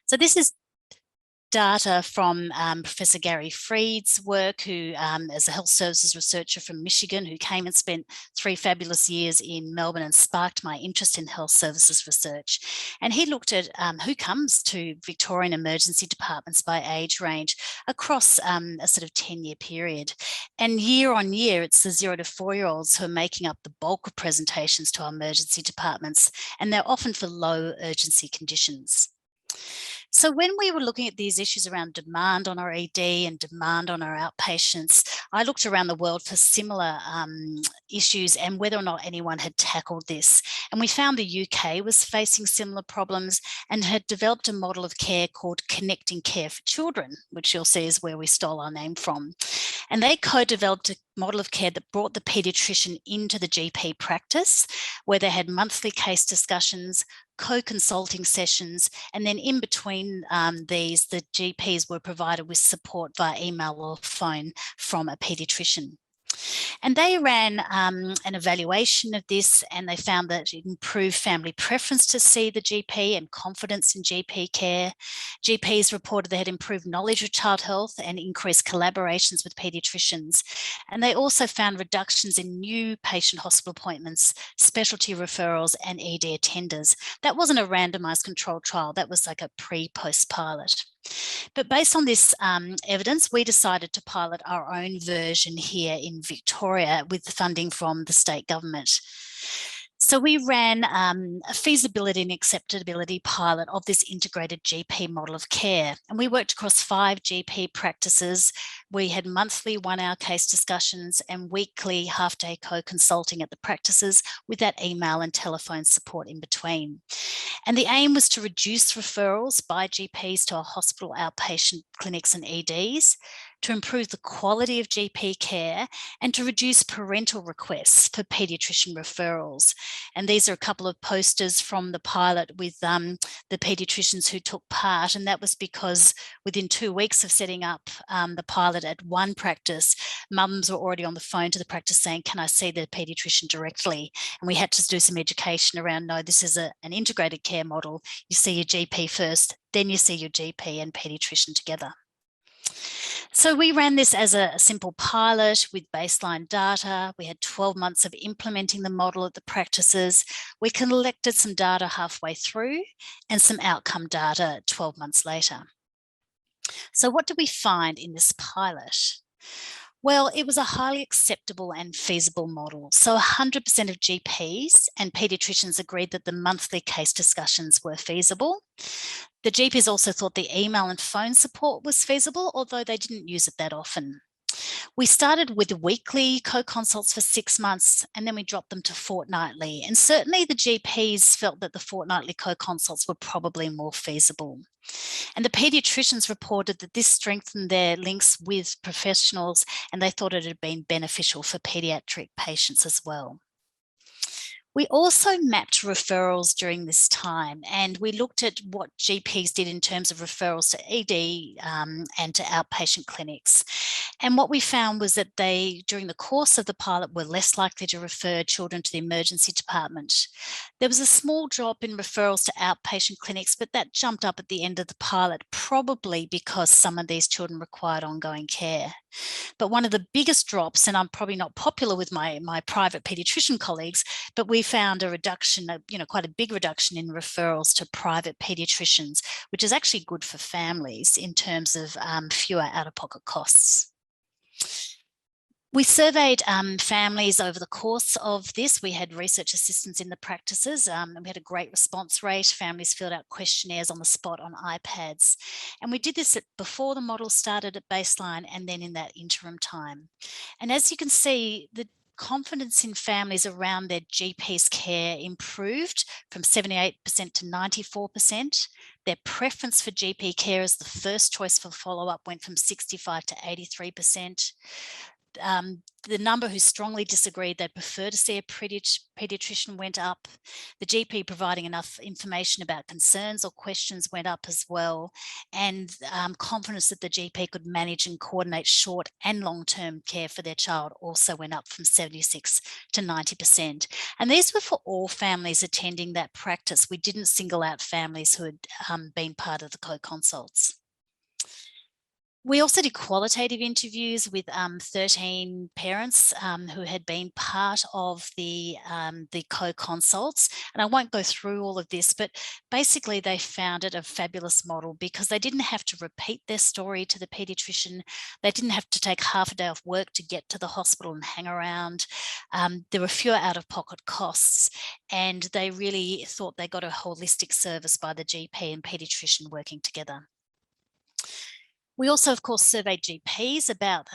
So this is data from Professor Gary Freed's work, who is a health services researcher from Michigan, who came and spent 3 fabulous years in Melbourne and sparked my interest in health services research. And he looked at who comes to Victorian emergency departments by age range across a sort of 10-year period. And year on year, it's the 0 to 4-year-olds who are making up the bulk of presentations to our emergency departments, and they're often for low urgency conditions. So when we were looking at these issues around demand on our ED and demand on our outpatients, I looked around the world for similar issues and whether or not anyone had tackled this. And we found the UK was facing similar problems and had developed a model of care called Connecting Care for Children, which you'll see is where we stole our name from. And they co-developed a model of care that brought the paediatrician into the GP practice, where they had monthly case discussions, co-consulting sessions, and then in between these, the GPs were provided with support via email or phone from a paediatrician. And they ran an evaluation of this, and they found that it improved family preference to see the GP and confidence in GP care. GPs reported they had improved knowledge of child health and increased collaborations with paediatricians. And they also found reductions in new patient hospital appointments, specialty referrals, and ED attenders. That wasn't a randomized controlled trial. That was like a pre-post pilot. But based on this evidence, we decided to pilot our own version here in Victoria with the funding from the state government. So we ran a feasibility and acceptability pilot of this integrated GP model of care. And we worked across 5 GP practices. We had monthly 1-hour case discussions and weekly half-day co-consulting at the practices with that email and telephone support in between. And the aim was to reduce referrals by GPs to our hospital outpatient clinics and EDs, to improve the quality of GP care, and to reduce parental requests for paediatrician referrals. And these are a couple of posters from the pilot with the paediatricians who took part. And that was because within 2 weeks of setting up the pilot at one practice, mums were already on the phone to the practice saying, "Can I see the paediatrician directly?" And we had to do some education around, no, this is an integrated care model. You see your GP first, then you see your GP and paediatrician together. So we ran this as a simple pilot with baseline data. We had 12 months of implementing the model at the practices. We collected some data halfway through and some outcome data 12 months later. So what did we find in this pilot? Well, it was a highly acceptable and feasible model. So 100% of GPs and paediatricians agreed that the monthly case discussions were feasible. The GPs also thought the email and phone support was feasible, although they didn't use it that often. We started with weekly co-consults for 6 months, and then we dropped them to fortnightly. And certainly the GPs felt that the fortnightly co-consults were probably more feasible. And the paediatricians reported that this strengthened their links with professionals, and they thought it had been beneficial for paediatric patients as well. We also mapped referrals during this time, and we looked at what GPs did in terms of referrals to ED and to outpatient clinics. And what we found was that they, during the course of the pilot, were less likely to refer children to the emergency department. There was a small drop in referrals to outpatient clinics, but that jumped up at the end of the pilot, probably because some of these children required ongoing care. But one of the biggest drops, and I'm probably not popular with my private paediatrician colleagues, but we found a reduction, quite a big reduction in referrals to private paediatricians, which is actually good for families in terms of fewer out-of-pocket costs. We surveyed families over the course of this. We had research assistants in the practices, and we had a great response rate. Families filled out questionnaires on the spot on iPads. And we did this before the model started at baseline and then in that interim time. And as you can see, the confidence in families around their GP's care improved from 78% to 94%. Their preference for GP care as the first choice for follow-up went from 65% to 83%. the number who strongly disagreed they'd prefer to see a paediatrician went up. The GP providing enough information about concerns or questions went up as well. And confidence that the GP could manage and coordinate short and long-term care for their child also went up from 76 to 90%. And these were for all families attending that practice. We didn't single out families who had been part of the CoConsults. We also did qualitative interviews with 13 parents who had been part of the CoConsults. And I won't go through all of this, but basically they found it a fabulous model because they didn't have to repeat their story to the paediatrician. They didn't have to take half a day off work to get to the hospital and hang around. There were fewer out-of-pocket costs, and they really thought they got a holistic service by the GP and paediatrician working together. We also, of course, surveyed GPs about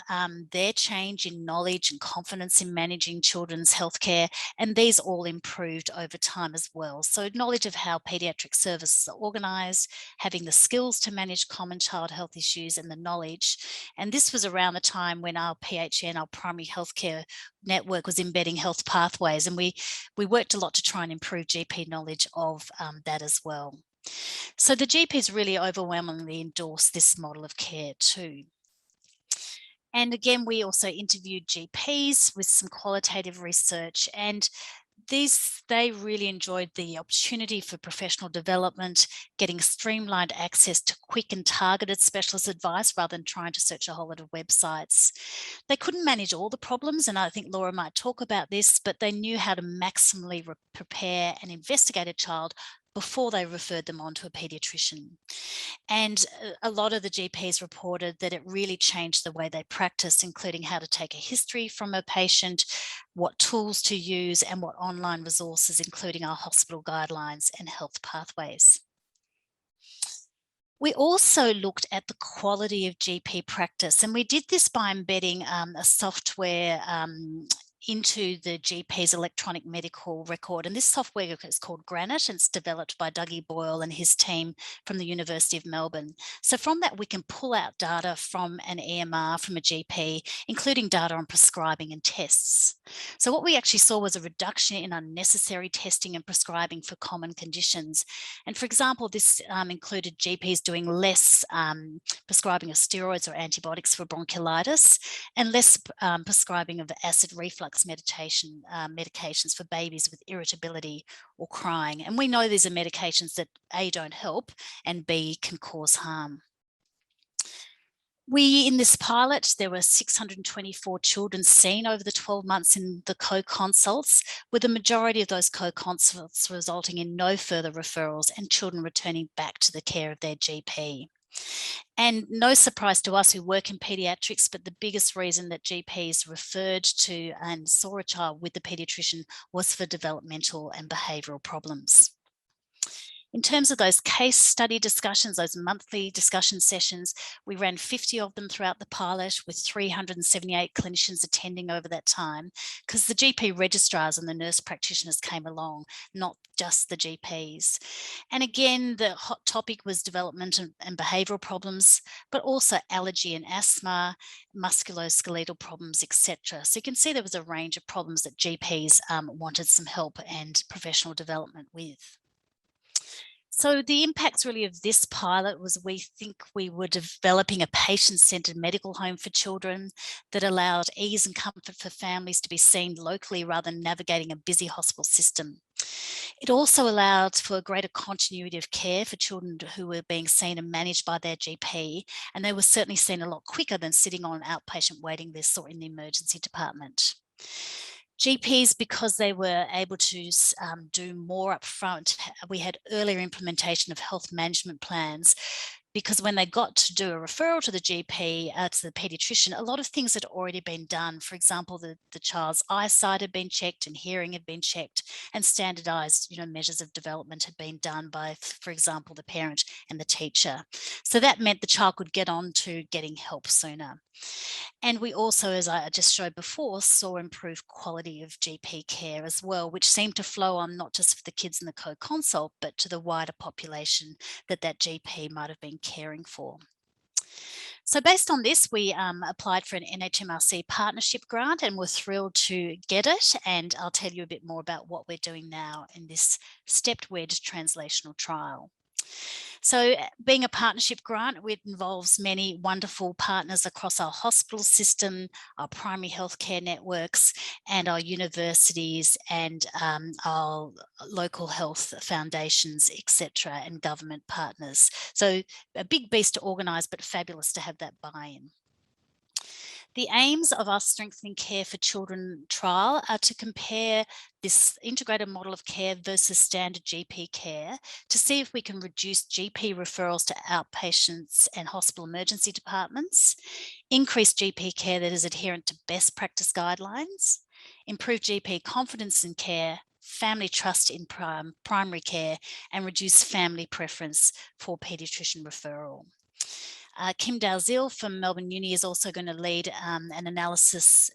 their change in knowledge and confidence in managing children's healthcare, and these all improved over time as well. So knowledge of how paediatric services are organised, having the skills to manage common child health issues and the knowledge. And this was around the time when our PHN, our primary healthcare network, was embedding health pathways, and we worked a lot to try and improve GP knowledge of that as well. So the GPs really overwhelmingly endorsed this model of care too. And again, we also interviewed GPs with some qualitative research, and they really enjoyed the opportunity for professional development, getting streamlined access to quick and targeted specialist advice rather than trying to search a whole lot of websites. They couldn't manage all the problems, and I think Laura might talk about this, but they knew how to maximally prepare and investigate a child before they referred them on to a paediatrician. And a lot of the GPs reported that it really changed the way they practice, including how to take a history from a patient, what tools to use, and what online resources, including our hospital guidelines and health pathways. We also looked at the quality of GP practice, and we did this by embedding a software into the GP's electronic medical record. And this software is called Granite, and it's developed by Dougie Boyle and his team from the University of Melbourne. So from that, we can pull out data from an EMR, from a GP, including data on prescribing and tests. So what we actually saw was a reduction in unnecessary testing and prescribing for common conditions. And for example, this included GPs doing less prescribing of steroids or antibiotics for bronchiolitis, and less prescribing of acid reflux medications for babies with irritability or crying. And we know these are medications that A, don't help, and B, can cause harm. In this pilot, there were 624 children seen over the 12 months in the CoConsults, with the majority of those CoConsults resulting in no further referrals and children returning back to the care of their GP. And no surprise to us who work in paediatrics, but the biggest reason that GPs referred to and saw a child with the paediatrician was for developmental and behavioural problems. In terms of those case study discussions, those monthly discussion sessions, we ran 50 of them throughout the pilot, with 378 clinicians attending over that time, because the GP registrars and the nurse practitioners came along, not just the GPs. And again, the hot topic was development and behavioural problems, but also allergy and asthma, musculoskeletal problems, etc. So you can see there was a range of problems that GPs wanted some help and professional development with. So the impacts really of this pilot was, we think we were developing a patient-centred medical home for children that allowed ease and comfort for families to be seen locally rather than navigating a busy hospital system. It also allowed for greater continuity of care for children who were being seen and managed by their GP, and they were certainly seen a lot quicker than sitting on outpatient waiting lists or in the emergency department. GPs, because they were able to do more upfront, we had earlier implementation of health management plans, because when they got to do a referral to the GP, to the paediatrician, a lot of things had already been done. For example, the child's eyesight had been checked and hearing had been checked, and standardised measures of development had been done by, for example, the parent and the teacher. So that meant the child could get on to getting help sooner. And we also, as I just showed before, saw improved quality of GP care as well, which seemed to flow on not just for the kids in the CoConsult, but to the wider population that GP might have been caring for. So based on this, we applied for an NHMRC partnership grant and we're thrilled to get it. And I'll tell you a bit more about what we're doing now in this step-wedge translational trial. So being a partnership grant, it involves many wonderful partners across our hospital system, our primary healthcare networks, and our universities and our local health foundations, etc., and government partners. So a big beast to organise, but fabulous to have that buy-in. The aims of our Strengthening Care for Children trial are to compare this integrated model of care versus standard GP care to see if we can reduce GP referrals to outpatients and hospital emergency departments, increase GP care that is adherent to best practice guidelines, improve GP confidence in care, family trust in primary care, and reduce family preference for paediatrician referral. Kim Dalziel from Melbourne Uni is also going to lead an analysis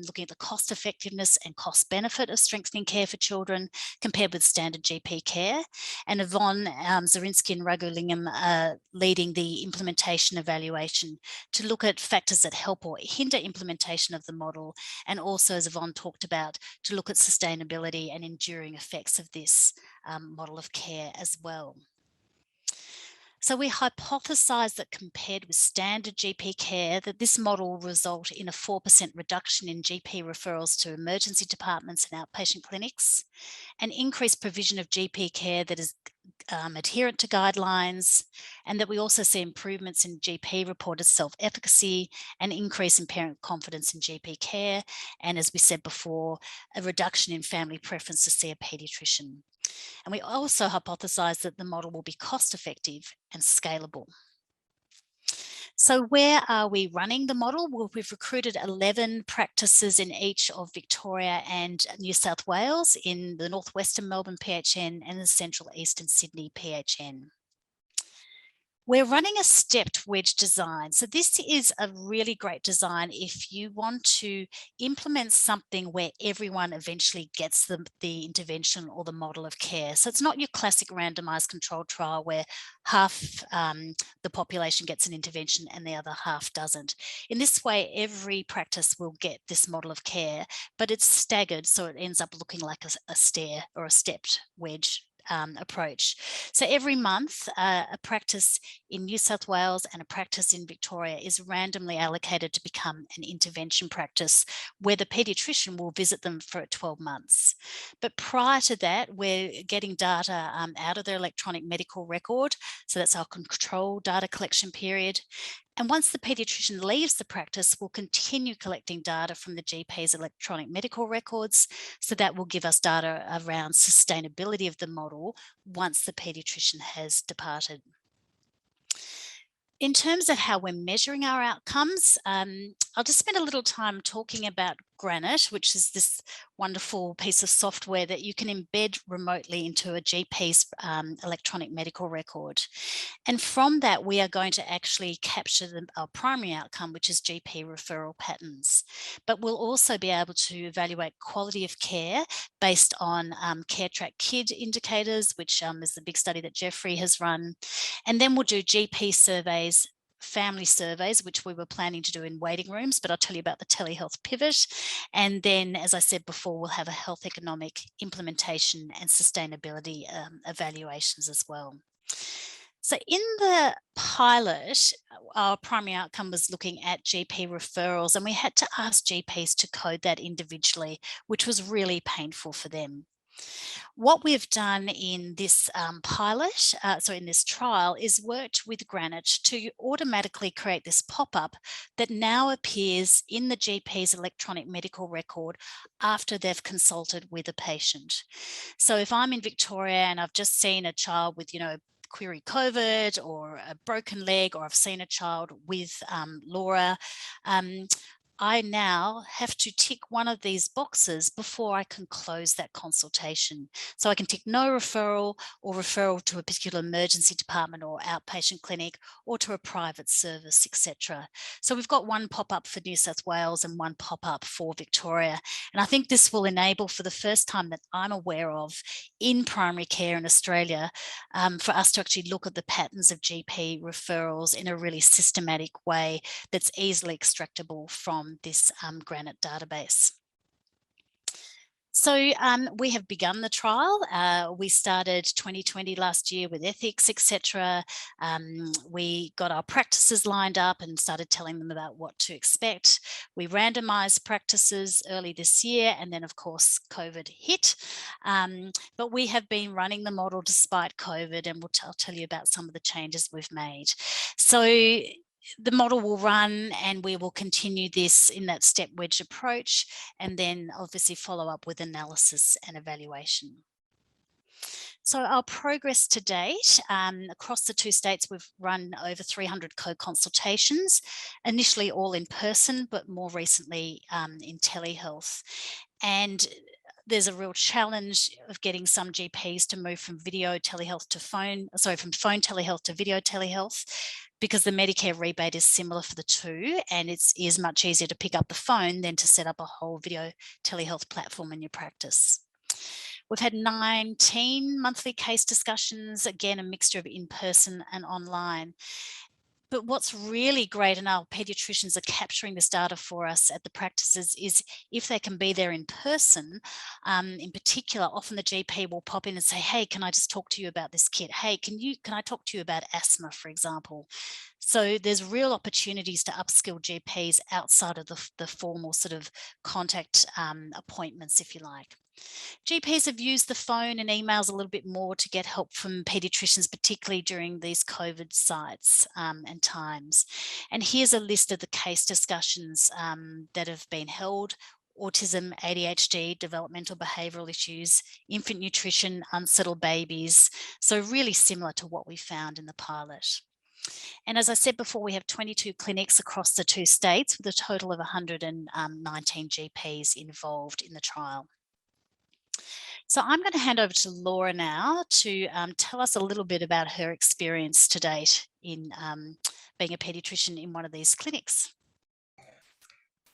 looking at the cost effectiveness and cost benefit of strengthening care for children compared with standard GP care. And Yvonne, Zurynski and Raghulingam are leading the implementation evaluation to look at factors that help or hinder implementation of the model. And also, as Yvonne talked about, to look at sustainability and enduring effects of this model of care as well. So we hypothesised that compared with standard GP care, that this model will result in a 4% reduction in GP referrals to emergency departments and outpatient clinics, an increased provision of GP care that is adherent to guidelines, and that we also see improvements in GP reported self-efficacy, an increase in parent confidence in GP care, and as we said before, a reduction in family preference to see a paediatrician. And we also hypothesise that the model will be cost effective and scalable. So where are we running the model? Well, we've recruited 11 practices in each of Victoria and New South Wales, in the Northwestern Melbourne PHN and the Central Eastern Sydney PHN. We're running a stepped wedge design. So this is a really great design if you want to implement something where everyone eventually gets the intervention or the model of care. So it's not your classic randomized controlled trial where half the population gets an intervention and the other half doesn't. In this way, every practice will get this model of care, but it's staggered, so it ends up looking like a stair or a stepped wedge approach. So every month, a practice in New South Wales and a practice in Victoria is randomly allocated to become an intervention practice where the paediatrician will visit them for 12 months. But prior to that, we're getting data out of their electronic medical record. So that's our control data collection period. And once the paediatrician leaves the practice, we'll continue collecting data from the GP's electronic medical records. So that will give us data around sustainability of the model once the paediatrician has departed. In terms of how we're measuring our outcomes, I'll just spend a little time talking about Granite, which is this wonderful piece of software that you can embed remotely into a GP's electronic medical record. And from that, we are going to actually capture our primary outcome, which is GP referral patterns. But we'll also be able to evaluate quality of care based on Care Track Kid indicators, which is the big study that Jeffrey has run. And then we'll do GP surveys, family surveys, which we were planning to do in waiting rooms, but I'll tell you about the telehealth pivot. And then, as I said before, we'll have a health economic implementation and sustainability evaluations as well. So in the pilot, our primary outcome was looking at GP referrals, and we had to ask GPs to code that individually, which was really painful for them. What we've done in this pilot, in this trial, is worked with Granite to automatically create this pop-up that now appears in the GP's electronic medical record after they've consulted with a patient. So if I'm in Victoria and I've just seen a child with, query COVID or a broken leg, or I've seen a child with Laura, I now have to tick one of these boxes before I can close that consultation. So I can tick no referral or referral to a particular emergency department or outpatient clinic or to a private service, etc. So we've got one pop-up for New South Wales and one pop-up for Victoria. And I think this will enable, for the first time that I'm aware of in primary care in Australia, for us to actually look at the patterns of GP referrals in a really systematic way that's easily extractable from this Granite database. So we have begun the trial. We started 2020 last year with ethics, etc. We got our practices lined up and started telling them about what to expect. We randomized practices early this year, and then of course COVID hit. But we have been running the model despite COVID, and I'll tell you about some of the changes we've made. So the model will run, and we will continue this in that step-wedge approach, and then obviously follow up with analysis and evaluation. So our progress to date, across the 2 states, we've run over 300 co-consultations, initially all in person, but more recently in telehealth. And there's a real challenge of getting some GPs to move from video telehealth to phone telehealth to video telehealth, because the Medicare rebate is similar for the two, and it is much easier to pick up the phone than to set up a whole video telehealth platform in your practice. We've had 19 monthly case discussions, again, a mixture of in-person and online. But what's really great, and our paediatricians are capturing this data for us at the practices, is if they can be there in person, in particular, often the GP will pop in and say, hey, can I just talk to you about this kid? Hey, can I talk to you about asthma, for example? So there's real opportunities to upskill GPs outside of the formal sort of contact appointments, if you like. GPs have used the phone and emails a little bit more to get help from paediatricians, particularly during these COVID sites and times. And here's a list of the case discussions that have been held: autism, ADHD, developmental behavioural issues, infant nutrition, unsettled babies. So really similar to what we found in the pilot. And as I said before, we have 22 clinics across the 2 states with a total of 119 GPs involved in the trial. So I'm going to hand over to Laura now to tell us a little bit about her experience to date in being a paediatrician in one of these clinics.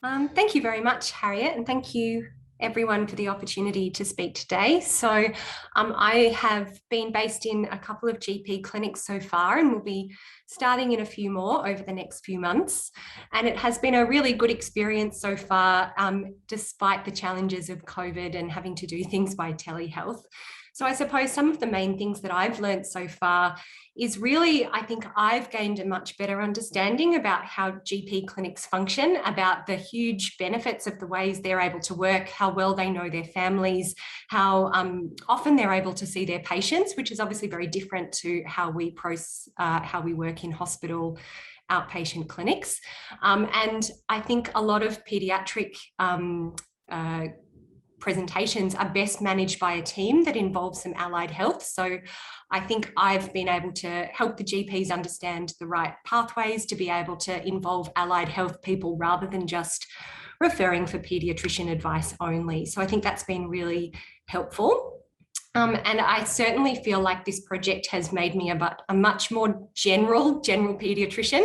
Thank you very much, Harriet, and thank you everyone for the opportunity to speak today. So I have been based in a couple of GP clinics so far, and will be starting in a few more over the next few months. And it has been a really good experience so far, despite the challenges of COVID and having to do things by telehealth. So I suppose some of the main things that I've learned so far is really, I think I've gained a much better understanding about how GP clinics function, about the huge benefits of the ways they're able to work, how well they know their families, how often they're able to see their patients, which is obviously very different to how we work in hospital outpatient clinics. And I think a lot of paediatric presentations are best managed by a team that involves some allied health. So I think I've been able to help the GPs understand the right pathways to be able to involve allied health people rather than just referring for paediatrician advice only. So I think that's been really helpful. And I certainly feel like this project has made me a much more general paediatrician.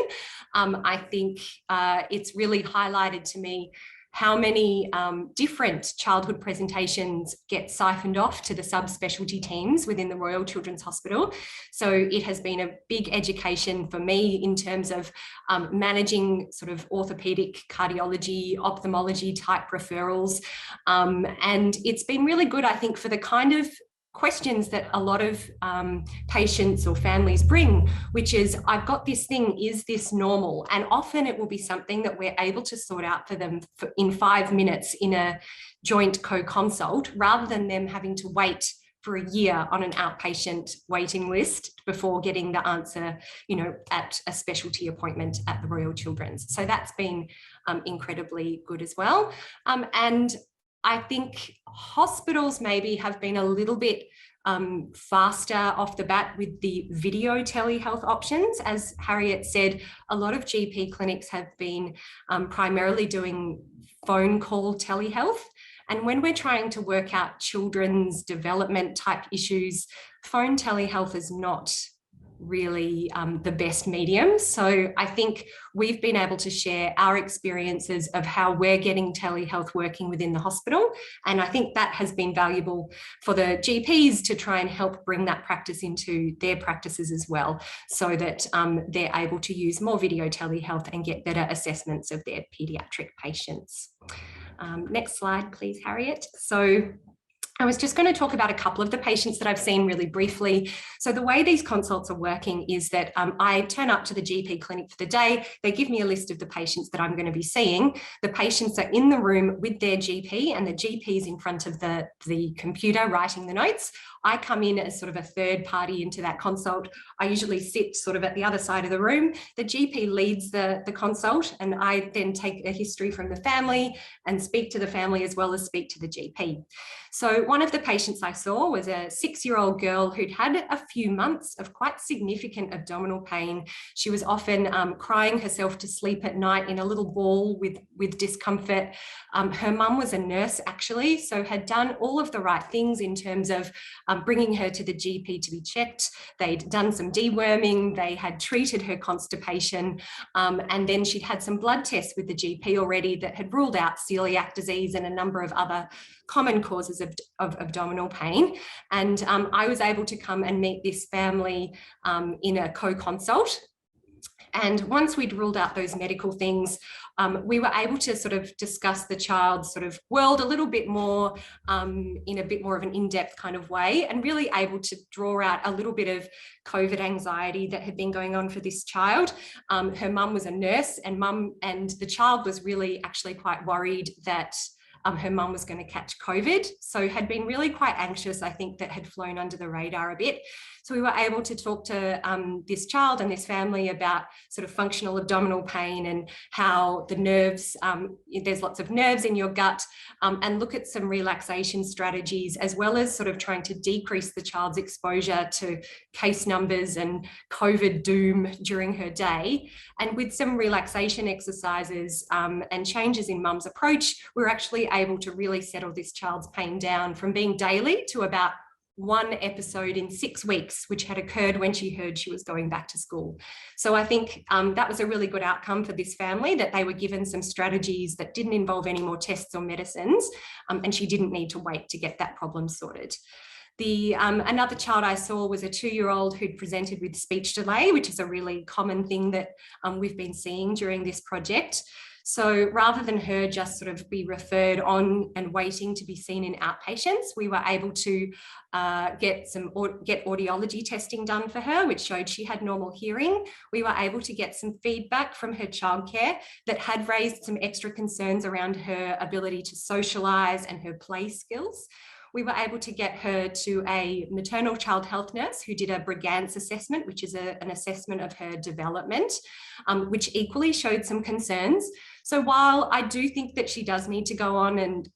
I think it's really highlighted to me how many different childhood presentations get siphoned off to the subspecialty teams within the Royal Children's Hospital. So it has been a big education for me in terms of managing sort of orthopedic, cardiology, ophthalmology type referrals. And it's been really good, I think, for the kind of questions that a lot of patients or families bring, which is, I've got this thing, is this normal? And often it will be something that we're able to sort out for them in 5 minutes in a joint co-consult, rather than them having to wait for a year on an outpatient waiting list before getting the answer, at a specialty appointment at the Royal Children's. So that's been incredibly good as well. And I think hospitals maybe have been a little bit faster off the bat with the video telehealth options. As Harriet said, a lot of GP clinics have been primarily doing phone call telehealth. And when we're trying to work out children's development type issues, phone telehealth is not really the best medium. So I think we've been able to share our experiences of how we're getting telehealth working within the hospital. And I think that has been valuable for the GPs to try and help bring that practice into their practices as well, so that they're able to use more video telehealth and get better assessments of their paediatric patients. Next slide, please, Harriet. So I was just going to talk about a couple of the patients that I've seen really briefly. So the way these consults are working is that I turn up to the GP clinic for the day. They give me a list of the patients that I'm going to be seeing. The patients are in the room with their GP, and the GP is in front of the computer writing the notes. I come in as sort of a third party into that consult. I usually sit sort of at the other side of the room. The GP leads the consult, and I then take a history from the family and speak to the family as well as speak to the GP. So one of the patients I saw was a 6-year-old girl who'd had a few months of quite significant abdominal pain. She was often crying herself to sleep at night in a little ball with discomfort. Her mum was a nurse, actually, so had done all of the right things in terms of bringing her to the GP to be checked. They'd done some deworming, they had treated her constipation, and then she'd had some blood tests with the GP already that had ruled out celiac disease and a number of other common causes of abdominal pain. And I was able to come and meet this family in a co-consult. And once we'd ruled out those medical things, we were able to sort of discuss the child's sort of world a little bit more in a bit more of an in-depth kind of way, and really able to draw out a little bit of COVID anxiety that had been going on for this child. Her mum was a nurse, and the child was really actually quite worried that her mum was going to catch COVID. So had been really quite anxious, I think, that had flown under the radar a bit. So we were able to talk to this child and this family about sort of functional abdominal pain and how the nerves, there's lots of nerves in your gut, and look at some relaxation strategies, as well as sort of trying to decrease the child's exposure to case numbers and COVID doom during her day. And with some relaxation exercises and changes in mum's approach, we were actually able to really settle this child's pain down from being daily to about one episode in 6 weeks, which had occurred when she heard she was going back to school. So I think that was a really good outcome for this family, that they were given some strategies that didn't involve any more tests or medicines, and she didn't need to wait to get that problem sorted. Another child I saw was a 2-year-old who'd presented with speech delay, which is a really common thing that we've been seeing during this project. So rather than her just sort of be referred on and waiting to be seen in outpatients, we were able to get audiology testing done for her, which showed she had normal hearing. We were able to get some feedback from her childcare that had raised some extra concerns around her ability to socialise and her play skills. We were able to get her to a maternal child health nurse who did a Brigance assessment, which is an assessment of her development, which equally showed some concerns. So while I do think that she does need to go on and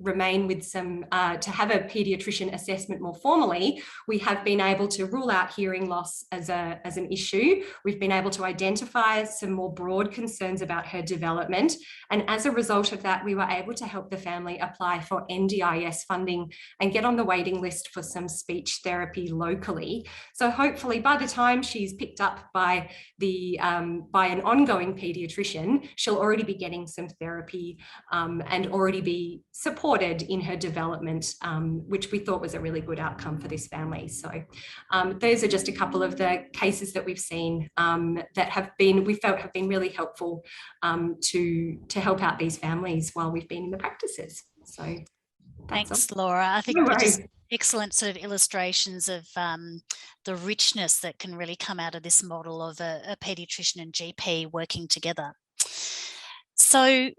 remain with some, to have a paediatrician assessment more formally, we have been able to rule out hearing loss as an issue. We've been able to identify some more broad concerns about her development. And as a result of that, we were able to help the family apply for NDIS funding and get on the waiting list for some speech therapy locally. So hopefully by the time she's picked up by an ongoing paediatrician, she'll already be getting some therapy and already be supported in her development, which we thought was a really good outcome for this family. So those are just a couple of the cases that we've seen that we felt have been really helpful to help out these families while we've been in the practices. So thanks, Laura. I think they're just excellent sort of illustrations of the richness that can really come out of this model of a paediatrician and GP working together. So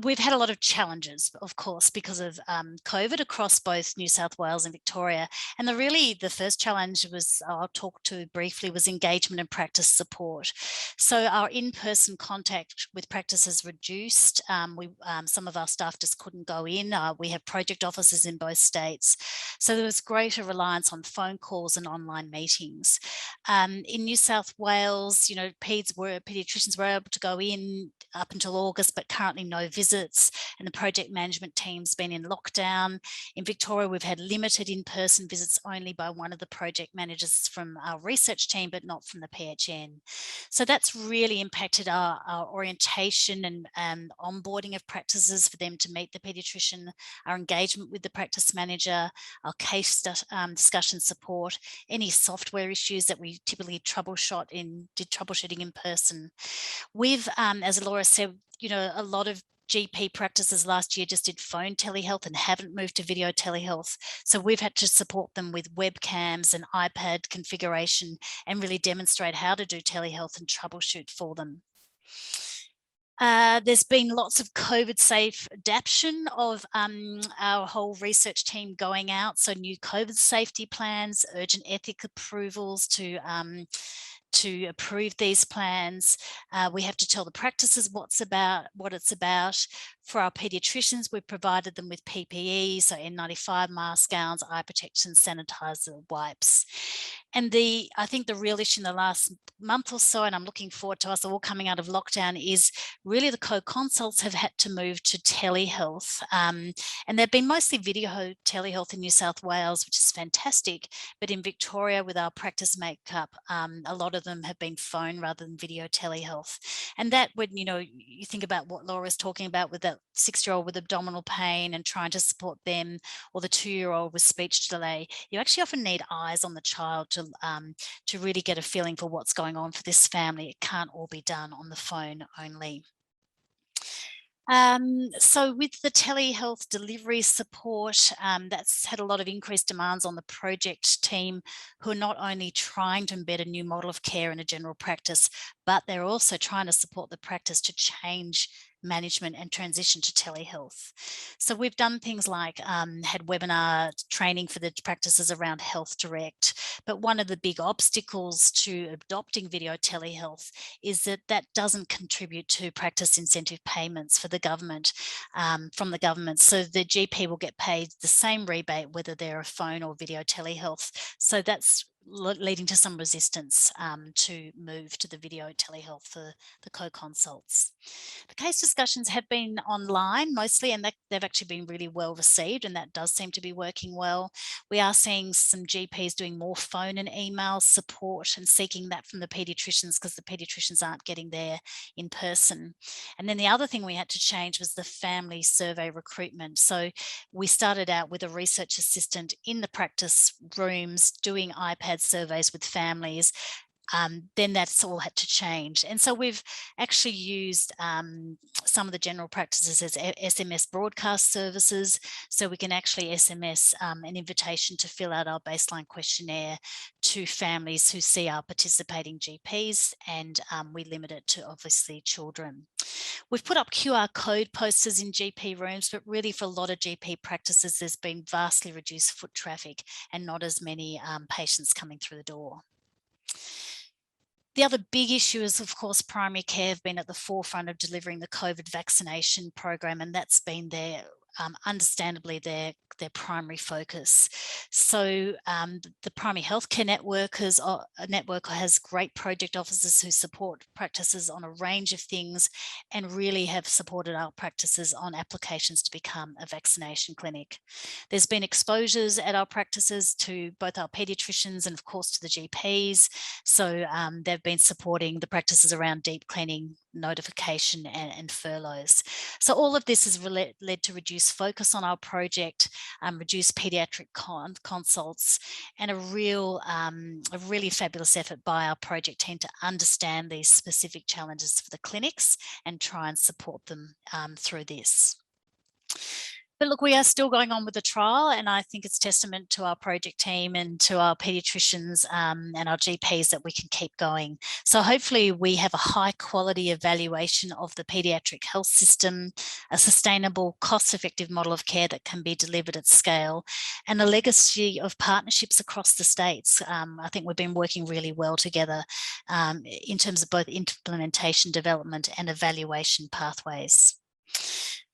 We've had a lot of challenges, of course, because of COVID across both New South Wales and Victoria. And the first challenge I'll talk to briefly, was engagement and practice support. So our in-person contact with practice has reduced. Some of our staff just couldn't go in. We have project offices in both states. So there was greater reliance on phone calls and online meetings. In New South Wales, paediatricians were able to go in up until August, but currently no visits, and the project management team's been in lockdown. In Victoria, we've had limited in-person visits only by one of the project managers from our research team, but not from the PHN. So that's really impacted our orientation and onboarding of practices for them to meet the paediatrician, our engagement with the practice manager, our case discussion support, any software issues that we typically did troubleshooting in person. We've, as Laura said, a lot of GP practices last year just did phone telehealth and haven't moved to video telehealth. So we've had to support them with webcams and iPad configuration and really demonstrate how to do telehealth and troubleshoot for them. There's been lots of COVID-safe adaptation of our whole research team going out. So new COVID safety plans, urgent ethic approvals to approve these plans. We have to tell the practices what it's about. For our paediatricians, we've provided them with PPE, so N95 mask, gowns, eye protection, sanitizer, wipes. And I think the real issue in the last month or so, and I'm looking forward to us all coming out of lockdown, is really the CoConsults have had to move to telehealth. And they've been mostly video telehealth in New South Wales, which is fantastic. But in Victoria, with our practice makeup, a lot of them have been phone rather than video telehealth. And that when, you think about what Laura's talking about with that 6-year-old with abdominal pain and trying to support them, or the 2-year-old with speech delay, you actually often need eyes on the child to really get a feeling for what's going on for this family. It can't all be done on the phone only. So with the telehealth delivery support, that's had a lot of increased demands on the project team, who are not only trying to embed a new model of care in a general practice, but they're also trying to support the practice to change management and transition to telehealth. So we've done things like had webinar training for the practices around Health Direct, but one of the big obstacles to adopting video telehealth is that doesn't contribute to practice incentive payments for the government, from the government. So the GP will get paid the same rebate whether they're a phone or video telehealth. So that's leading to some resistance to move to the video telehealth for the CoConsults. The case discussions have been online mostly, and they've actually been really well received, and that does seem to be working well. We are seeing some GPs doing more phone and email support and seeking that from the paediatricians, because the paediatricians aren't getting there in person. And then the other thing we had to change was the family survey recruitment. So we started out with a research assistant in the practice rooms doing iPad surveys with families. Then that's all had to change. And so we've actually used some of the general practices as SMS broadcast services. So we can actually SMS an invitation to fill out our baseline questionnaire to families who see our participating GPs, and we limit it to obviously children. We've put up QR code posters in GP rooms, but really for a lot of GP practices, there's been vastly reduced foot traffic and not as many patients coming through the door. The other big issue is, of course, primary care have been at the forefront of delivering the COVID vaccination program, and that's been understandably their primary focus. So the primary healthcare network has great project officers who support practices on a range of things, and really have supported our practices on applications to become a vaccination clinic. There's been exposures at our practices to both our paediatricians and of course to the GPs. So they've been supporting the practices around deep cleaning, notification and furloughs. So all of this has led to reduced focus on our project, reduced paediatric consults, and a really fabulous effort by our project team to understand these specific challenges for the clinics and try and support them through this. But look, we are still going on with the trial, and I think it's testament to our project team and to our paediatricians and our GPs that we can keep going. So hopefully we have a high quality evaluation of the paediatric health system, a sustainable, cost-effective model of care that can be delivered at scale, and a legacy of partnerships across the states. I think we've been working really well together in terms of both implementation, development and evaluation pathways.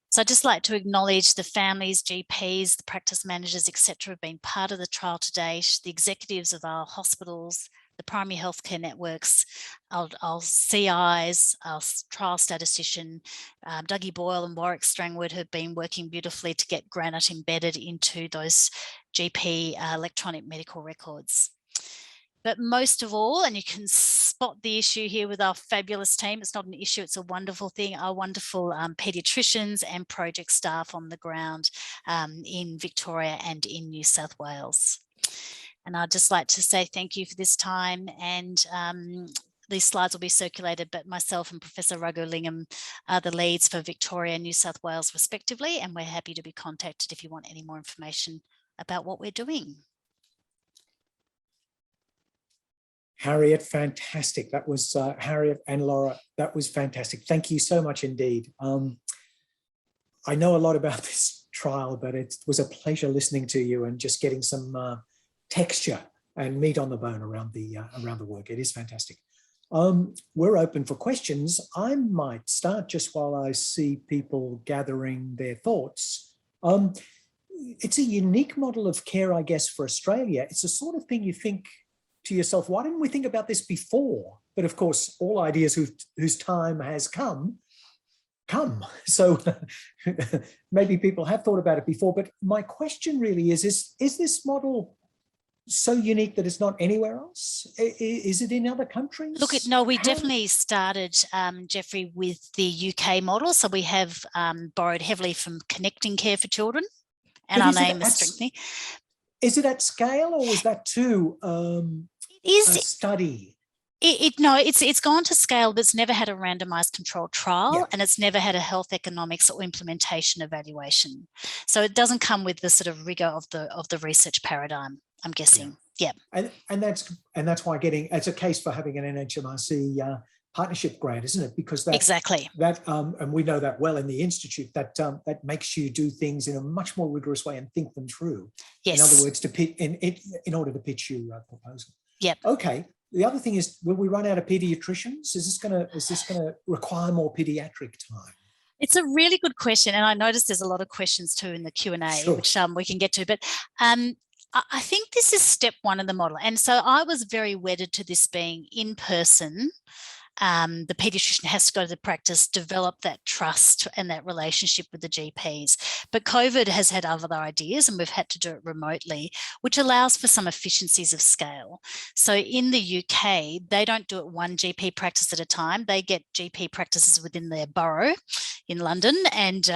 So I'd just like to acknowledge the families, GPs, the practice managers, etc., have been part of the trial to date, the executives of our hospitals, the primary healthcare networks, our CIs, our trial statistician, Dougie Boyle and Warwick Strangwood have been working beautifully to get Granite embedded into those GP electronic medical records. But most of all, and you can spot the issue here with our fabulous team, it's not an issue, it's a wonderful thing, our wonderful paediatricians and project staff on the ground in Victoria and in New South Wales. And I'd just like to say thank you for this time, and these slides will be circulated, but myself and Professor Raghulingham are the leads for Victoria and New South Wales respectively, and we're happy to be contacted if you want any more information about what we're doing. Harriet, fantastic. That was Harriet and Laura. That was fantastic. Thank you so much indeed. I know a lot about this trial, but it was a pleasure listening to you and just getting some texture and meat on the bone around the work. It is fantastic. We're open for questions. I might start just while I see people gathering their thoughts. It's a unique model of care, I guess, for Australia. It's the sort of thing you think to yourself, why didn't we think about this before? But of course, all ideas whose time has come. So maybe people have thought about it before, but my question really is this model so unique that it's not anywhere else? Is it in other countries? Look, no, we definitely started, Jeffrey, with the UK model. So we have borrowed heavily from Connecting Care for Children, and our name is Strengthening. Is it at scale, or was that too a study? It's gone to scale, but it's never had a randomized controlled trial, and it's never had a health economics or implementation evaluation. So it doesn't come with the sort of rigor of the research paradigm, I'm guessing. Yeah. And that's why it's a case for having an NHMRC partnership grant, isn't it? Because and we know that well in the Institute, that makes you do things in a much more rigorous way and think them through. Yes. In other words, in order to pitch your proposal. Yep. Okay. The other thing is, will we run out of paediatricians? Is this going to require more paediatric time? It's a really good question, and I noticed there's a lot of questions too in the Q&A, sure, which we can get to. But I think this is step one of the model, and so I was very wedded to this being in person. The paediatrician has to go to the practice, develop that trust and that relationship with the GPs. But COVID has had other ideas, and we've had to do it remotely, which allows for some efficiencies of scale. So in the UK, they don't do it one GP practice at a time. They get GP practices within their borough in London and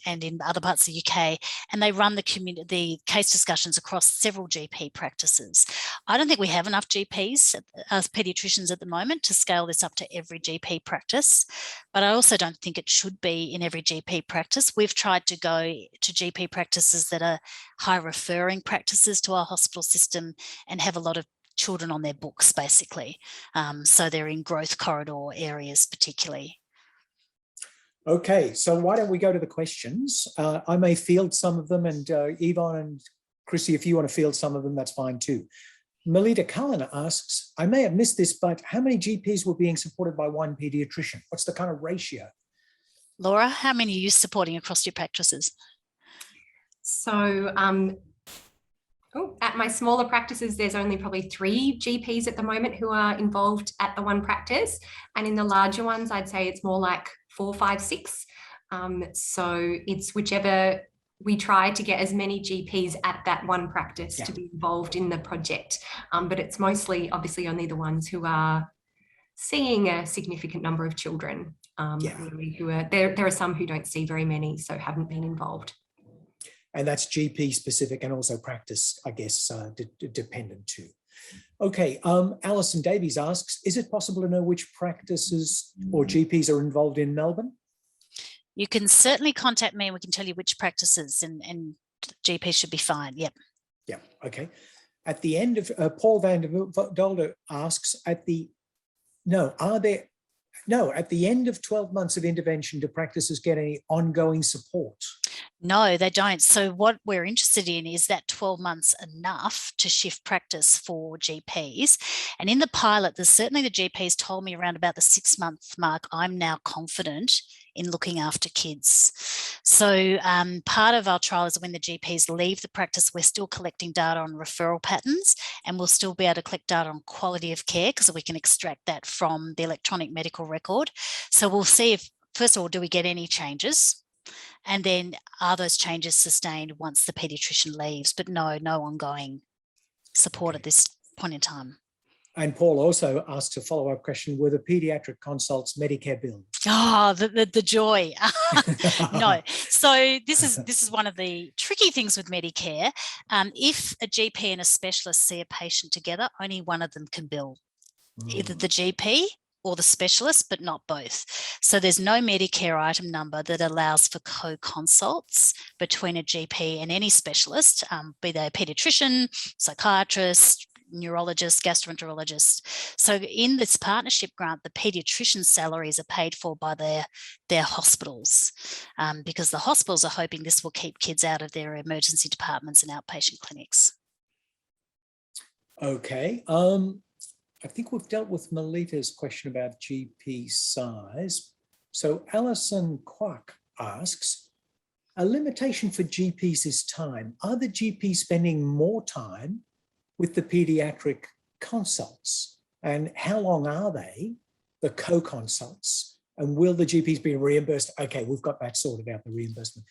in other parts of the UK, and they run the case discussions across several GP practices. I don't think we have enough GPs as paediatricians at the moment to scale this up to every GP practice, but I also don't think it should be in every GP practice. We've tried to go to GP practices that are high referring practices to our hospital system and have a lot of children on their books, basically. So they're in growth corridor areas particularly. Okay, so why don't we go to the questions? I may field some of them, and Yvonne and Chrissy, if you want to field some of them, that's fine too. Melita Cullen asks, I may have missed this, but how many GPs were being supported by one paediatrician? What's the kind of ratio? Laura, how many are you supporting across your practices? So at my smaller practices, there's only probably 3 GPs at the moment who are involved at the one practice. And in the larger ones, I'd say it's more like 4, 5, 6. So it's whichever. We try to get as many GPs at that one practice to be involved in the project. But it's mostly obviously only the ones who are seeing a significant number of children. Really, there are some who don't see very many, so haven't been involved. And that's GP specific and also practice, I guess, dependent too. Okay, Alison Davies asks, is it possible to know which practices or GPs are involved in Melbourne? You can certainly contact me and we can tell you which practices, and GP should be fine. Yep. Yeah. Okay. At the end of Paul van der Dolder asks, at the end of 12 months of intervention, do practices get any ongoing support? No, they don't. So what we're interested in is that 12 months enough to shift practice for GPs. And in the pilot, there's certainly the GPs told me around about the 6-month mark, I'm now confident in looking after kids. So part of our trial is when the GPs leave the practice, we're still collecting data on referral patterns, and we'll still be able to collect data on quality of care because we can extract that from the electronic medical record. So we'll see if, first of all, do we get any changes? And then are those changes sustained once the paediatrician leaves? But no ongoing support at this point in time. And Paul also asked a follow-up question, were the paediatric consults Medicare billed? Oh, the joy. No. So this is one of the tricky things with Medicare. If a GP and a specialist see a patient together, only one of them can bill, either the GP or the specialist, but not both. So there's no Medicare item number that allows for co-consults between a GP and any specialist, be they a paediatrician, psychiatrist, neurologist, gastroenterologist. So in this partnership grant, the paediatrician's salaries are paid for by their hospitals, because the hospitals are hoping this will keep kids out of their emergency departments and outpatient clinics. Okay. I think we've dealt with Melita's question about GP size. So Alison Kwak asks, a limitation for GPs is time. Are the GPs spending more time with the paediatric consults? And how long are they, the co-consults? And will the GPs be reimbursed? Okay, we've got that sorted out, the reimbursement.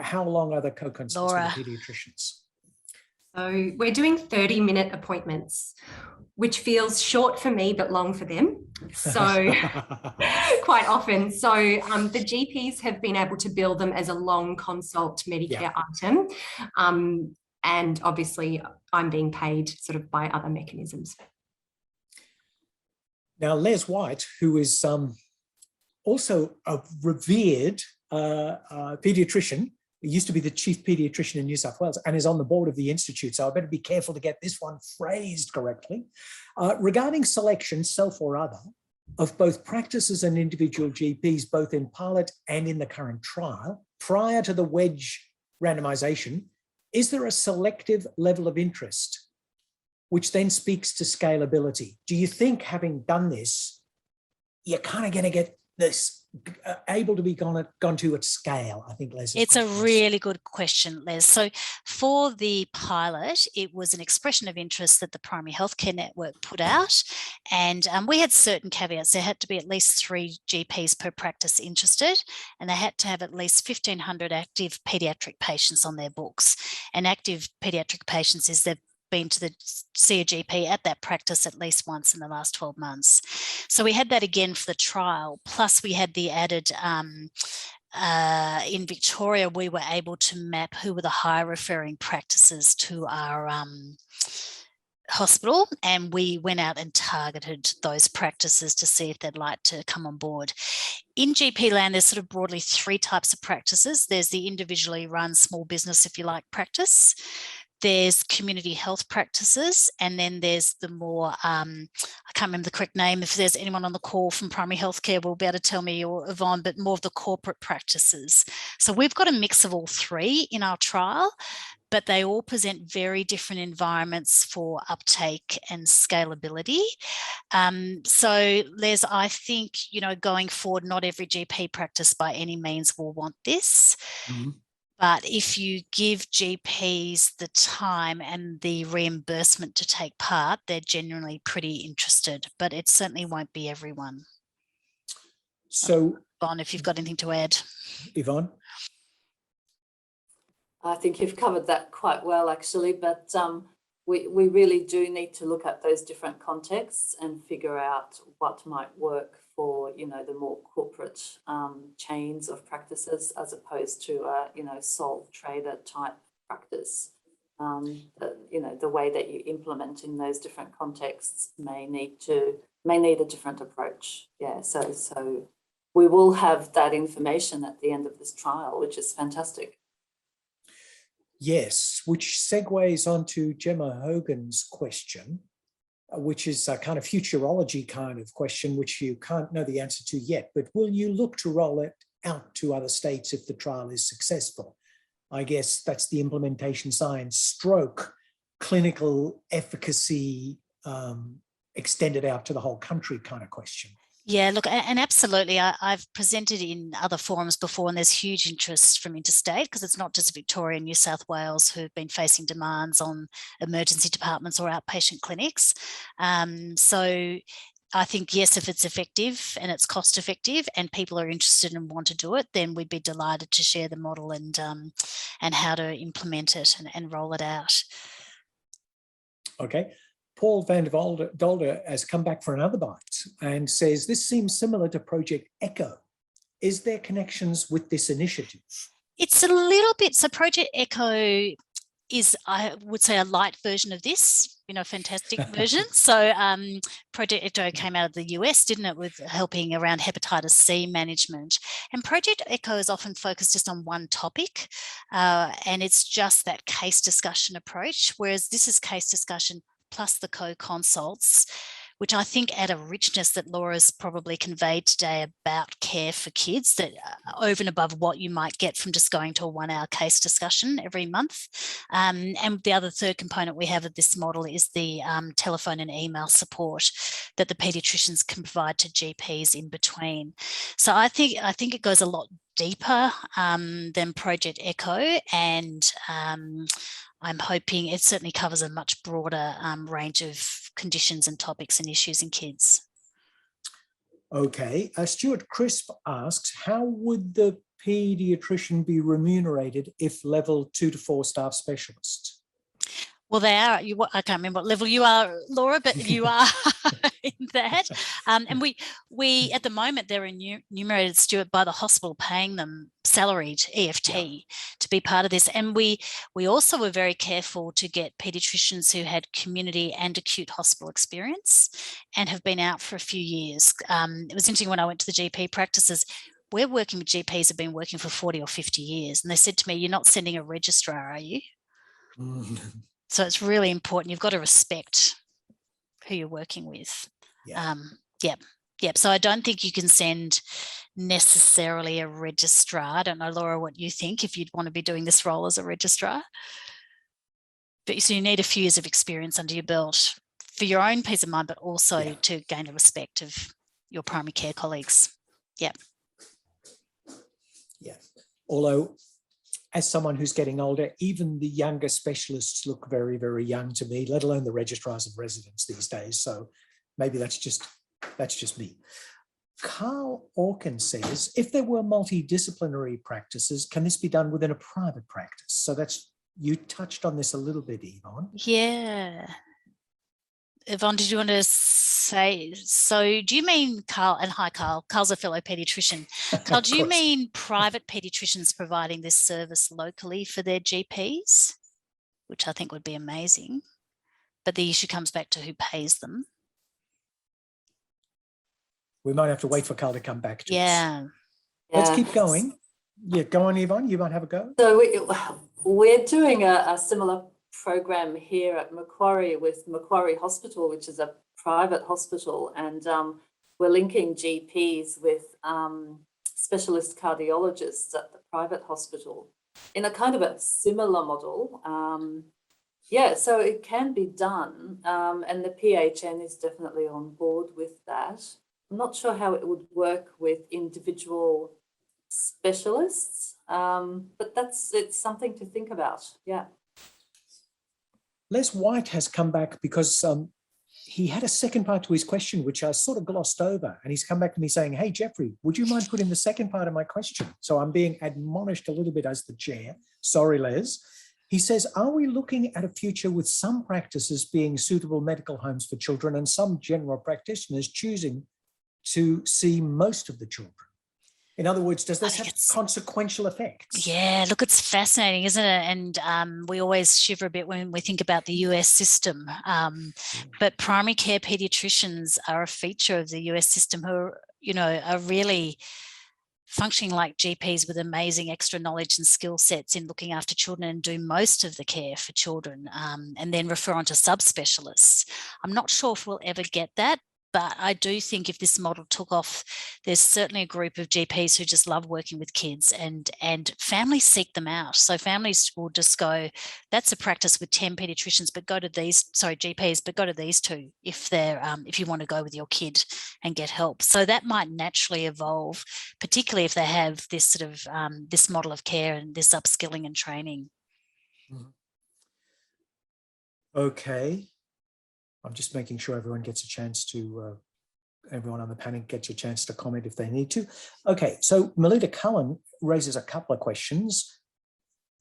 How long are the co-consults with the paediatricians? So we're doing 30-minute appointments, which feels short for me, but long for them. So quite often. So the GPs have been able to bill them as a long consult Medicare item. And obviously I'm being paid sort of by other mechanisms. Now, Les White, who is also a revered paediatrician, he used to be the chief paediatrician in New South Wales and is on the board of the Institute, so I better be careful to get this one phrased correctly. Regarding selection, self or other, of both practices and individual GPs, both in pilot and in the current trial, prior to the wedge randomization, is there a selective level of interest, which then speaks to scalability? Do you think, having done this, you're kind of going to get this able to be gone to at scale? I think Les. It's a really good question, Les. So for the pilot, it was an expression of interest that the Primary Healthcare Network put out, and we had certain caveats. There had to be at least 3 GPs per practice interested, and they had to have at least 1,500 active paediatric patients on their books. And active paediatric patients is they've been to see a GP at that practice at least once in the last 12 months. So we had that again for the trial, plus we had the added, in Victoria, we were able to map who were the high referring practices to our hospital, and we went out and targeted those practices to see if they'd like to come on board. In GP land, there's sort of broadly 3 types of practices. There's the individually run small business, if you like, practice. There's community health practices, and then there's the more, I can't remember the correct name. If there's anyone on the call from primary healthcare, will be able to tell me, or Yvonne, but more of the corporate practices. So we've got a mix of all 3 in our trial, but they all present very different environments for uptake and scalability. So Les, I think, going forward, not every GP practice by any means will want this. Mm-hmm. But if you give GPs the time and the reimbursement to take part, they're generally pretty interested, but it certainly won't be everyone. So, Yvonne, if you've got anything to add. Yvonne? I think you've covered that quite well, actually, but we really do need to look at those different contexts and figure out what might work for, the more corporate chains of practices, as opposed to a, sole trader type practice. The way that you implement in those different contexts may need a different approach. Yeah, so we will have that information at the end of this trial, which is fantastic. Yes, which segues onto Gemma Hogan's question, which is a kind of futurology kind of question, which you can't know the answer to yet, but will you look to roll it out to other states if the trial is successful? I guess that's the implementation science stroke clinical efficacy extended out to the whole country kind of question. Yeah, look, and absolutely. I've presented in other forums before, and there's huge interest from interstate, because it's not just Victoria and New South Wales who've been facing demands on emergency departments or outpatient clinics. So I think, yes, if it's effective and it's cost effective and people are interested and want to do it, then we'd be delighted to share the model and how to implement it and roll it out. Okay. Paul van der Dolder has come back for another bite and says, this seems similar to Project ECHO. Is there connections with this initiative? It's a little bit, so Project ECHO is, I would say, a light version of this, fantastic version. So Project ECHO came out of the US, didn't it, with helping around hepatitis C management. And Project ECHO is often focused just on one topic, and it's just that case discussion approach, whereas this is case discussion plus the CoConsults, which I think add a richness that Laura's probably conveyed today about care for kids, that over and above what you might get from just going to a 1-hour case discussion every month. And the other third component we have of this model is the telephone and email support that the paediatricians can provide to GPs in between. So I think it goes a lot deeper than Project ECHO, and I'm hoping it certainly covers a much broader range of conditions and topics and issues in kids. Okay, Stuart Crisp asks, how would the paediatrician be remunerated if level 2 to 4 staff specialists? Well, they are. I can't remember what level you are, Laura, but you are in that. And we at the moment they're remunerated, Stuart, by the hospital paying them salaried EFT to be part of this. And we also were very careful to get paediatricians who had community and acute hospital experience and have been out for a few years. It was interesting when I went to the GP practices. We're working with GPs who've been working for 40 or 50 years. And they said to me, you're not sending a registrar, are you? So it's really important. You've got to respect who you're working with. Yep. So I don't think you can send necessarily a registrar. I don't know, Laura, what you think, if you'd want to be doing this role as a registrar. But so you need a few years of experience under your belt for your own peace of mind, but also to gain the respect of your primary care colleagues. Yep. Yeah. Although, as someone who's getting older, even the younger specialists look very, very young to me, let alone the registrars of residence these days. So maybe that's just me. Carl Orkin says, if there were multidisciplinary practices, can this be done within a private practice? So you touched on this a little bit, Yvonne. Yeah. Yvonne, did you want to say, so do you mean, Carl, and hi Carl, Carl's a fellow paediatrician. Carl, do you mean private paediatricians providing this service locally for their GPs, which I think would be amazing, but the issue comes back to who pays them. We might have to wait for Carl to come back to us. Let's keep going. Yeah, go on, Yvonne, you might have a go. So we're doing a similar program here at Macquarie with Macquarie Hospital, which is a private hospital, and we're linking GPs with specialist cardiologists at the private hospital in a kind of a similar model. So it can be done, and the PHN is definitely on board with that. I'm not sure how it would work with individual specialists, but it's something to think about. Yeah. Les White has come back because he had a second part to his question, which I sort of glossed over. And he's come back to me saying, hey, Jeffrey, would you mind putting the second part of my question? So I'm being admonished a little bit as the chair. Sorry, Les. He says, are we looking at a future with some practices being suitable medical homes for children and some general practitioners choosing to see most of the children? In other words, does this have consequential effects? Yeah, look, it's fascinating, isn't it? And we always shiver a bit when we think about the US system. But primary care paediatricians are a feature of the US system who are you know, are really functioning like GPs with amazing extra knowledge and skill sets in looking after children and do most of the care for children, and then refer on to subspecialists. I'm not sure if we'll ever get that, but I do think if this model took off, there's certainly a group of GPs who just love working with kids, and families seek them out. So families will just go, that's a practice with 10 paediatricians, but go to these, sorry, GPs, but go to these two if they're if you want to go with your kid and get help. So that might naturally evolve, particularly if they have this sort of this model of care and this upskilling and training. Okay. I'm just making sure everyone gets a chance to, everyone on the panel gets a chance to comment if they need to. Okay, so Melita Cullen raises a couple of questions.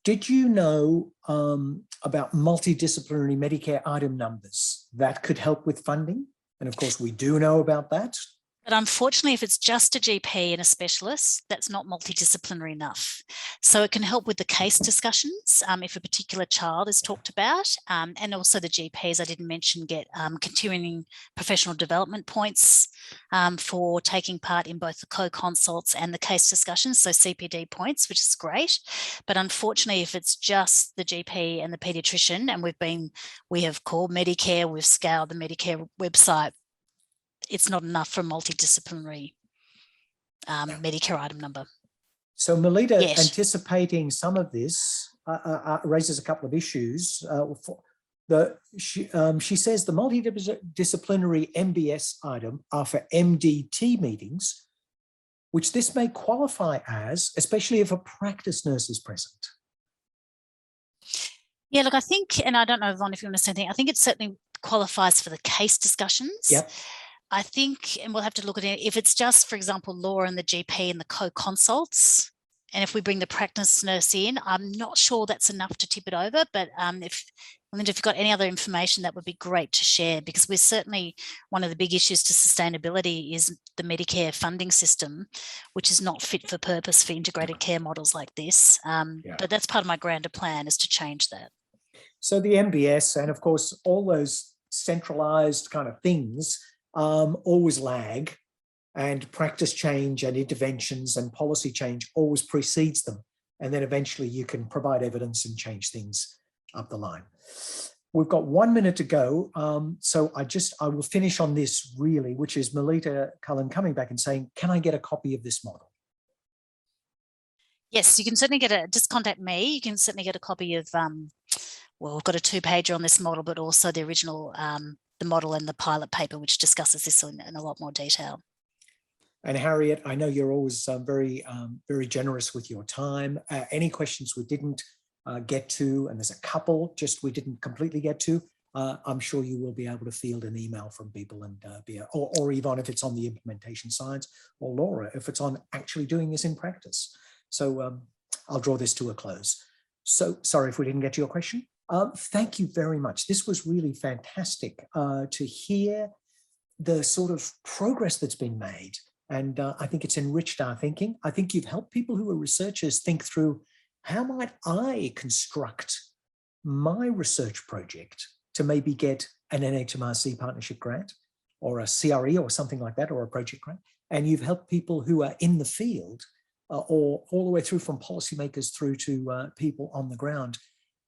Did you know about multidisciplinary Medicare item numbers that could help with funding? And of course, we do know about that. But unfortunately, if it's just a GP and a specialist, that's not multidisciplinary enough. So it can help with the case discussions if a particular child is talked about. And also the GPs, I didn't mention, get continuing professional development points for taking part in both the CoConsults and the case discussions, so CPD points, which is great. But unfortunately, if it's just the GP and the paediatrician, and we have called Medicare, we've scoured the Medicare website, it's not enough for a multidisciplinary Medicare item number. So Melita, Yes. anticipating some of this, raises a couple of issues. She says the multidisciplinary MBS item are for MDT meetings, which this may qualify as, especially if a practice nurse is present. Yeah, look, I think, and I don't know, Yvonne, if you want to say anything, I think it certainly qualifies for the case discussions. Yep. I think, and we'll have to look at it, if it's just, for example, Laura and the GP and the CoConsults, and if we bring the practice nurse in, I'm not sure that's enough to tip it over, but if you've got any other information, that would be great to share, because we're certainly, one of the big issues to sustainability is the Medicare funding system, which is not fit for purpose for integrated care models like this. But that's part of my grander plan, is to change that. So the MBS, and of course, all those centralized kind of things always lag, and practice change and interventions and policy change always precedes them. And then eventually you can provide evidence and change things up the line. We've got 1 minute to go. So I will finish on this really, which is Melita Cullen coming back and saying, can I get a copy of this model? Yes, you can certainly just contact me. You can certainly get a copy of, well, we've got a 2-pager on this model, but also the original, the model and the pilot paper, which discusses this in a lot more detail. And Harriet, I know you're always very generous with your time. Any questions we didn't get to, and there's a couple just we didn't completely get to, I'm sure you will be able to field an email from people, and or Yvonne if it's on the implementation science, or Laura if it's on actually doing this in practice. So I'll draw this to a close. So sorry if we didn't get to your question. Thank you very much. This was really fantastic to hear the sort of progress that's been made. And I think it's enriched our thinking. I think you've helped people who are researchers think through, how might I construct my research project to maybe get an NHMRC partnership grant or a CRE or something like that, or a project grant. And you've helped people who are in the field or all the way through from policymakers through to people on the ground,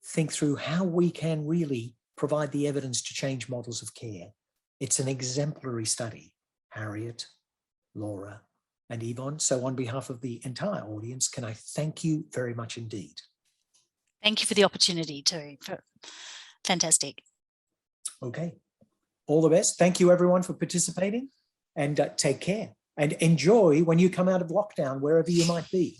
think through how we can really provide the evidence to change models of care. It's an exemplary study, Harriet, Laura, and Yvonne. So on behalf of the entire audience, can I thank you very much indeed. Thank you for the opportunity too. Fantastic. Okay, all the best. Thank you everyone for participating, and take care and enjoy when you come out of lockdown, wherever you might be.